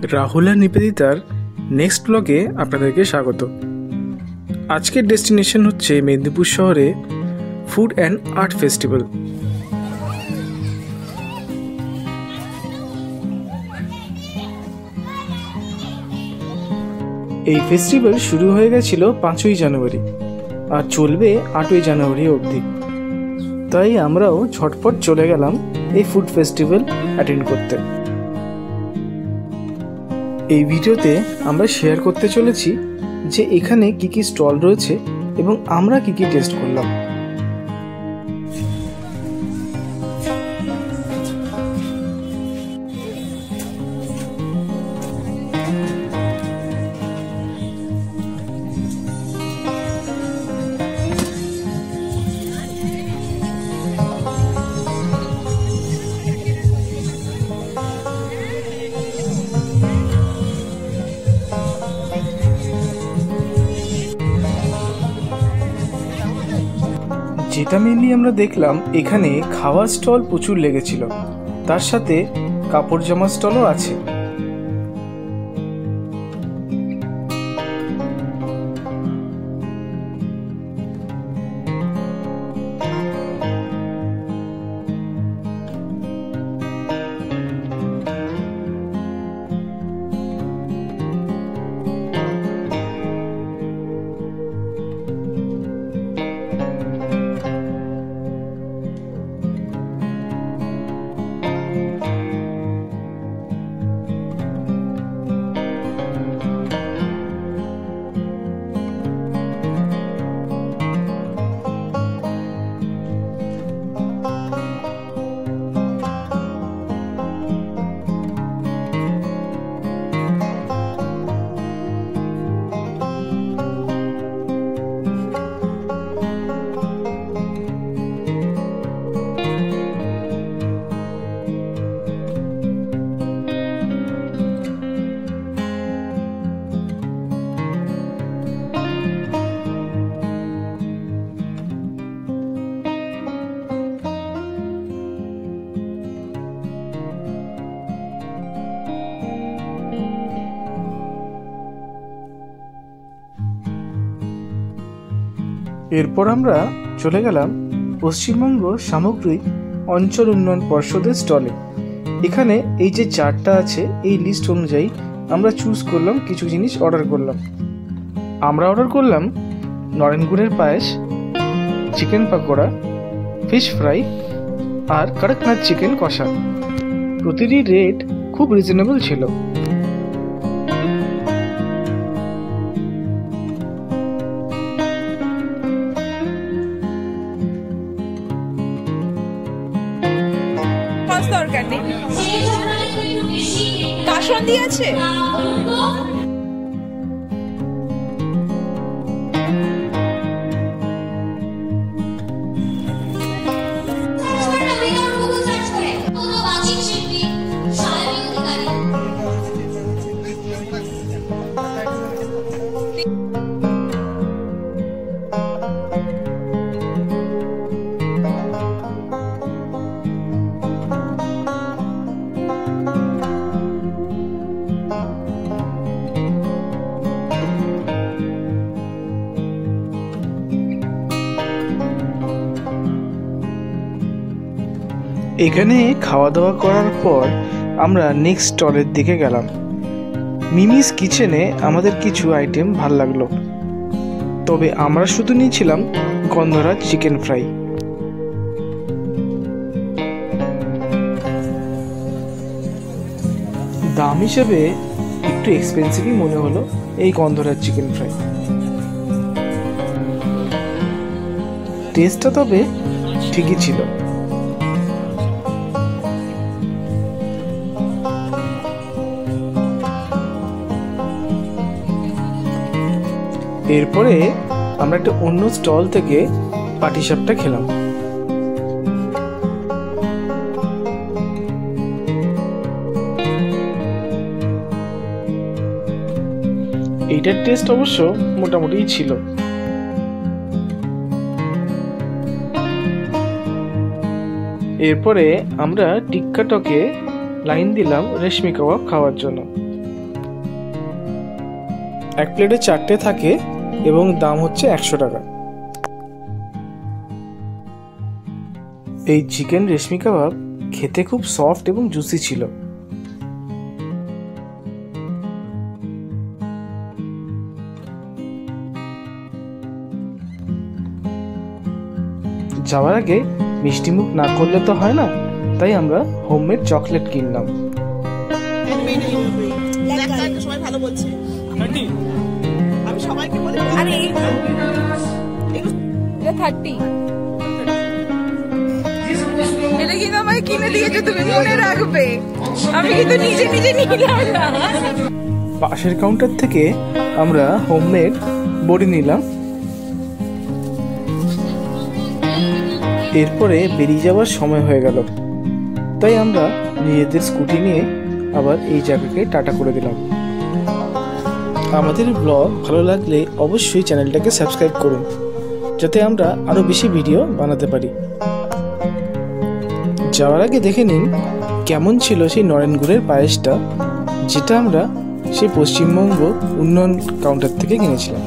রাহুল আর নিবেদিতার next ব্লগে আপনাদেরকে স্বাগত। আজকের ডেস্টিনেশন হচ্ছে মেদিনীপুর শহরে ফুড অ্যান্ড আর্ট ফেস্টিভ্যাল। এই ফেস্টিভ্যাল শুরু হয়ে গেছিল 5ই জানুয়ারি আর চলবে 8ই জানুয়ারি অবধি। তাই আমরাও ঝটপট চলে গেলাম এই ফুড ফেস্টিভ্যাল অ্যাটেন্ড করতে। এই ভিডিওতে আমরা শেয়ার করতে চলেছি যে এখানে কি কি স্টল রয়েছে এবং আমরা কি কি টেস্ট করলাম। যেটা মেনলি আমরা দেখলাম, এখানে খাওয়ার স্টল প্রচুর লেগেছিল, তার সাথে কাপড় জামার স্টলও আছে। এরপর আমরা চলে গেলাম পশ্চিমবঙ্গ সামগ্রিক অঞ্চল উন্নয়ন পর্ষদের স্টলে। এখানে এই যে চার্টটা আছে, এই লিস্ট অনুযায়ী আমরা চুজ করলাম, কিছু জিনিস অর্ডার করলাম। আমরা অর্ডার করলাম নরেনগুড়ের পায়েস, চিকেন পাকোড়া, ফিশ ফ্রাই আর কড়কনাথ চিকেন কষা। প্রতিটি রেট খুব রিজনেবল ছিল। দরকার নেই, কাসন্দি আছে। এখানে খাওয়া দাওয়া করার পর আমরা নেক্সট স্টলের দিকে গেলাম। মিমিস কিচেনে আমাদের কিছু আইটেম ভাল লাগলো, তবে আমরা শুধু নিয়েছিলাম গন্ধরাজ চিকেন ফ্রাই। দাম হিসেবে একটু এক্সপেন্সিভই মনে হলো এই গন্ধরাজ চিকেন ফ্রাই। টেস্টটা তবে ঠিকই ছিল। এরপরে আমরা একটা অন্য স্টল থেকে পাটিসাপটা খেলাম। এইটার টেস্ট অবশ্য মোটামুটি ছিল। এরপরে আমরা টিক্কা টকে লাইন দিলাম রেশমি কাবাব খাওয়ার জন্য। এক প্লেটে 4টে থাকে এবং দাম হচ্ছে 100 টাকা। এই চিকেন রেশমি কাবাব খেতে খুব সফট এবং জুসি ছিল। যাওয়ার আগে মিষ্টি মুখ না করলে তো হয় না, তাই আমরা হোমমেড চকলেট কিনলাম। আমি সবাইকে বলি আরে এটা 30 এটা কিন্তু আমাকে কিনে দিয়েছো, তুমি মনে রাখবে। আমি কিন্তু নিজে নিজে নিলাম না। পাশের কাউন্টার থেকে আমরা হোমমেড বড়ি নিলাম। এরপরে বেরিয়ে যাওয়ার সময় হয়ে গেল, তাই আমরা নিজেদের স্কুটি নিয়ে আবার এই জায়গাকে টাটা করে দিলাম। আমাদের ব্লগ ভালো লাগলে অবশ্যই চ্যানেলটাকে সাবস্ক্রাইব করুন, যাতে আমরা আরও বেশি ভিডিও বানাতে পারি। যাওয়ার আগে দেখে নিন কেমন ছিল সেই নরেন গুড়ের পায়েসটা, যেটা আমরা সেই পশ্চিমবঙ্গ উন্নয়ন কাউন্টার থেকে কিনেছিলাম।